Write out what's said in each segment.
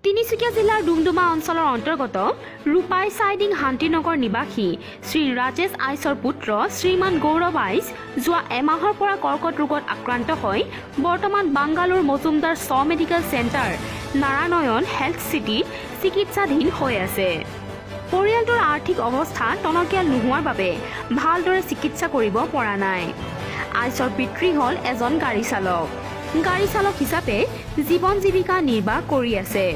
তিনিচুকীয়া জিলাৰ ডুমডুমা অঞ্চলৰ অন্তৰ্গত ৰূপাই চাইডিং শান্তিনগৰ নিবাসী শ্ৰী ৰাজেশ আইচৰ পুত্ৰ শ্ৰীমান গৌৰৱ আইচ যোৱা এমাহৰ পৰা কৰ্কট ৰোগত আক্ৰান্ত হৈ বৰ্তমান বাংগালোৰ মজুমদাৰ ছ মেডিকেল চেণ্টাৰ নাৰায়ণ হেল্থ চিটিত চিকিৎসাধীন হৈ আছে। পৰিয়ালটোৰ আৰ্থিক অৱস্থা টনকিয়াল নোহোৱাৰ বাবে ভালদৰে চিকিৎসা কৰিব পৰা নাই। আইচৰ পিতৃ হ'ল এজন গাড়ী চালক হিচাপে জীৱন জীৱিকা নিৰ্বাহ কৰি আছে।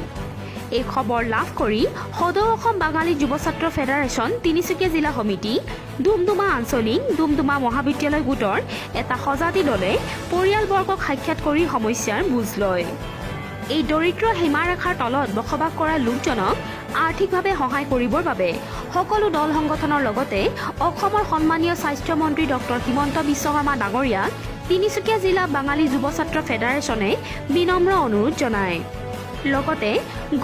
এই খবৰ লাভ কৰি সদৌ অসম বাঙালী যুৱ ছাত্ৰ ফেডাৰেশ্যন তিনিচুকীয়া জিলা সমিতি ডুমডুমা আঞ্চলিক ডুমডুমা মহাবিদ্যালয় গোটৰ এটা সজাতি দলে পৰিয়ালবৰ্গক সাক্ষাৎ কৰি সমস্যাৰ বুজ লয়। এই দৰিদ্ৰ সীমাৰেখাৰ তলত বসবাস কৰা লোকজনক আৰ্থিকভাৱে সহায় কৰিবৰ বাবে সকলো দল সংগঠনৰ লগতে অসমৰ সন্মানীয় স্বাস্থ্যমন্ত্ৰী ডক্টৰ হিমন্ত বিশ্ব শৰ্মা ডাঙৰীয়াক তিনিচুকীয়া জিলা বাঙালী যুৱ ছাত্ৰ ফেডাৰেশ্যনে বিনম্ৰ অনুৰোধ জনায়। লগতে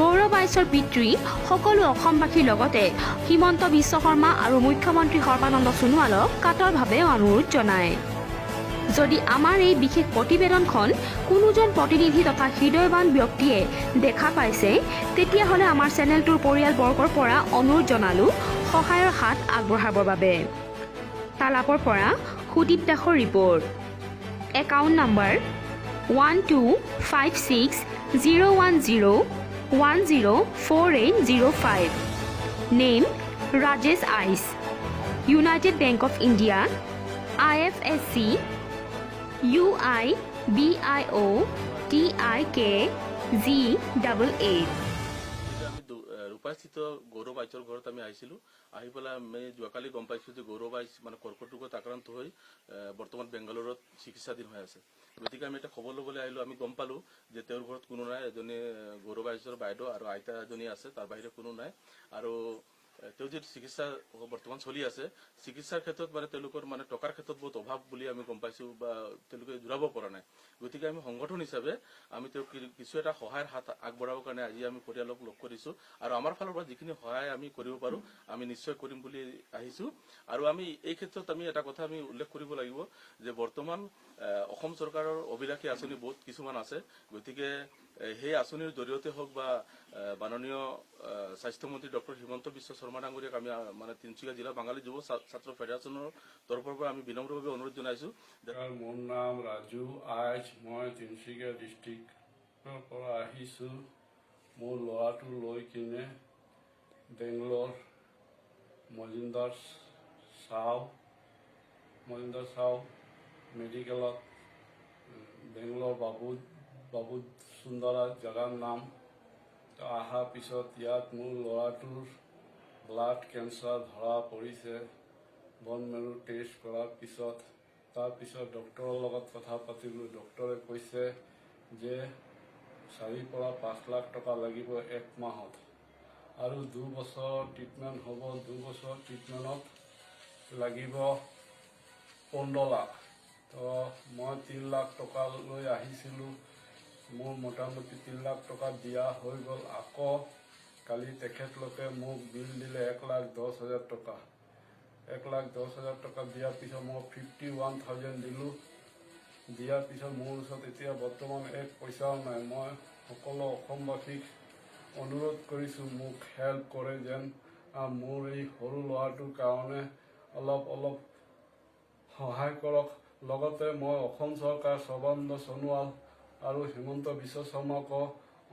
গৌৰৱ আইচৰ পিতৃ সকলো অসমবাসীৰ লগতে হিমন্ত বিশ্ব শৰ্মা আৰু মুখ্যমন্ত্ৰী সৰ্বানন্দ সোণোৱালক কাতৰভাৱে অনুৰোধ জনায়। যদি আমাৰ এই বিশেষ প্ৰতিবেদনখন কোনোজন প্ৰতিনিধি তথা হৃদয়ৱান ব্যক্তিয়ে দেখা পাইছে তেতিয়াহ'লে আমাৰ চেনেলটোৰ পৰিয়ালবৰ্গৰ পৰা অনুৰোধ জনালোঁ সহায়ৰ হাত আগবঢ়াবৰ বাবে। তালাপৰ পৰা সুদীপ দাসৰ report. Account number 1256010104805। Name Rajesh ice, United bank of India, IFSC UIBIOTIKG88। ৰূপাস্থিত গৌৰৱ আইচৰ ঘৰত আমি আহিছিলোঁ। আহি পেলাই আমি যোৱাকালি গম পাইছোঁ যে গৌৰৱ আইচ কৰ্কট ৰোগত আক্ৰান্ত হৈ বৰ্তমান বেংগালুৰুত চিকিৎসাধীন হৈ আছে। গতিকে আমি এটা খবৰ ল'বলৈ আহিলোঁ। আমি গম পালোঁ যে তেওঁৰ ঘৰত কোনো নাই, এজনী গৌৰৱ আইচৰ বাইদেউ আৰু আইতা এজনী আছে, তাৰ বাহিৰে কোনো নাই। আৰু তেওঁ যিটো চিকিৎসা বৰ্তমান চলি আছে, চিকিৎসাৰ ক্ষেত্ৰত তেওঁলোকৰ টকাৰ ক্ষেত্ৰত বহুত অভাৱ বুলি আমি গম পাইছোঁ বা তেওঁলোকে জোৰাব পৰা নাই। গতিকে আমি সংগঠন হিচাপে আমি তেওঁক কিছু এটা সহায়ৰ হাত আগবঢ়াবৰ কাৰণে আজি আমি পৰিয়ালক লগ কৰিছোঁ আৰু আমাৰ ফালৰ পৰা যিখিনি সহায় আমি কৰিব পাৰোঁ আমি নিশ্চয় কৰিম বুলি আহিছোঁ। আৰু আমি এই ক্ষেত্ৰত আমি এটা কথা আমি উল্লেখ কৰিব লাগিব যে বৰ্তমান অসম চৰকাৰৰ অভিলাষী আঁচনি বহুত কিছুমান আছে। গতিকে সেই আঁচনিৰ জৰিয়তে হওক বা মাননীয় স্বাস্থ্যমন্ত্ৰী ডক্টৰ হিমন্ত বিশ্ব শৰ্মা ডাঙৰীয়াক আমি তিনিচুকীয়া জিলা বাঙালী যুৱ ছাত্ৰ ফেডাৰেশ্যনৰ তৰফৰ পৰা আমি বিনম্ৰভাৱে অনুৰোধ জনাইছোঁ। মোৰ নাম ৰাজু আইচ, মই তিনিচুকীয়া ডিষ্ট্ৰিক্টৰ পৰা আহিছোঁ। মোৰ ল'ৰাটো লৈ কিনে বেংগলোৰ মজুমদাৰ চাও মেডিকেলত বেংগলোৰ বাবু সুন্দৰা জেগাৰ নাম অহাৰ পিছত ইয়াত মোৰ ল'ৰাটোৰ ব্লাড কেঞ্চাৰ ধৰা পৰিছে। বন মেৰু টেষ্ট কৰাৰ পিছত তাৰপিছত ডক্টৰৰ লগত কথা পাতিলোঁ। ডক্টৰে কৈছে যে 4 পৰা 5 লাখ টকা লাগিব 1 মাহত আৰু 2 বছৰ ট্ৰিটমেণ্ট হ'ব। 2 বছৰ ট্ৰিটমেণ্টত লাগিব 15 লাখ। তো মই 3 লাখ টকা লৈ আহিছিলোঁ। মোৰ মোটামুটি 3 লাখ টকা দিয়া হৈ গ'ল। আকৌ কালি তেখেতলোকে মোক বিল দিলে 1,10,000 টকা। 1,10,000 টকা দিয়াৰ পিছত মই 51,000 দিলোঁ। দিয়াৰ পিছত মোৰ ওচৰত এতিয়া বৰ্তমান 1 পইচাও নাই। মই সকলো অসমবাসীক অনুৰোধ কৰিছোঁ মোক হেল্প কৰে যেন মোৰ এই সৰু ল'ৰাটোৰ কাৰণে অলপ সহায় কৰক। লগতে মই অসম চৰকাৰ সৰ্বানন্দ সোণোৱাল আৰু হিমন্ত বিশ্ব শৰ্মাকো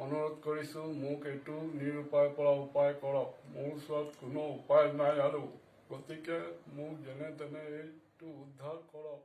অনুৰোধ কৰিছোঁ মোক এইটো নিৰুপায়ৰ পৰা উপায় কৰক। মোৰ ওচৰত কোনো উপায় নাই আৰু গতিকে মোক যেনে তেনে এইটো উদ্ধাৰ কৰক।